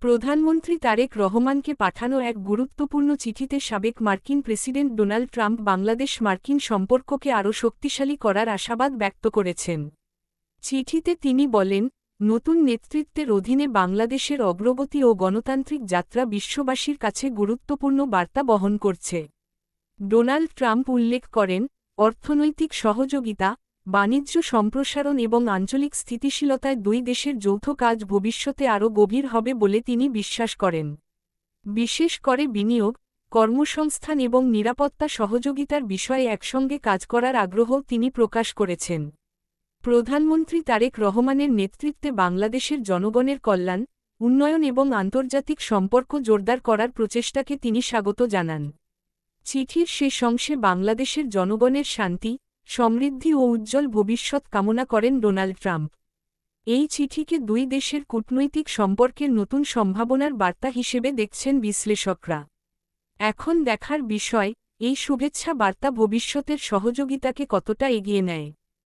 প্রধানমন্ত্রী তারেক রহমানকে পাঠানো এক গুরুত্বপূর্ণ চিঠিতে সাবেক মার্কিন প্রেসিডেন্ট ডোনাল্ড ট্রাম্প বাংলাদেশ মার্কিন সম্পর্ককে আরও শক্তিশালী করার আশাবাদ ব্যক্ত করেছেন। চিঠিতে তিনি বলেন, নতুন নেতৃত্বের অধীনে বাংলাদেশের অগ্রগতি ও গণতান্ত্রিক যাত্রা বিশ্ববাসীর কাছে গুরুত্বপূর্ণ বার্তা বহন করছে। ডোনাল্ড ট্রাম্প উল্লেখ করেন, অর্থনৈতিক সহযোগিতা, বাণিজ্য সম্প্রসারণ এবং আঞ্চলিক স্থিতিশীলতায় দুই দেশের যৌথ কাজ ভবিষ্যতে আরও গভীর হবে বলে তিনি বিশ্বাস করেন। বিশেষ করে বিনিয়োগ, কর্মসংস্থান এবং নিরাপত্তা সহযোগিতার বিষয়ে একসঙ্গে কাজ করার আগ্রহ তিনি প্রকাশ করেছেন। প্রধানমন্ত্রী তারেক রহমানের নেতৃত্বে বাংলাদেশের জনগণের কল্যাণ, উন্নয়ন এবং আন্তর্জাতিক সম্পর্ক জোরদার করার প্রচেষ্টাকে তিনি স্বাগত জানান। চিঠির শেষ অংশে বাংলাদেশের জনগণের শান্তি, সমৃদ্ধি ও উজ্জ্বল ভবিষ্যৎ কামনা করেন ডোনাল্ড ট্রাম্প। এই চিঠিকে দুই দেশের কূটনৈতিক সম্পর্কের নতুন সম্ভাবনার বার্তা হিসেবে দেখছেন বিশ্লেষকরা। এখন দেখার বিষয়, এই শুভেচ্ছা বার্তা ভবিষ্যতের সহযোগিতাকে কতটা এগিয়ে নেয়।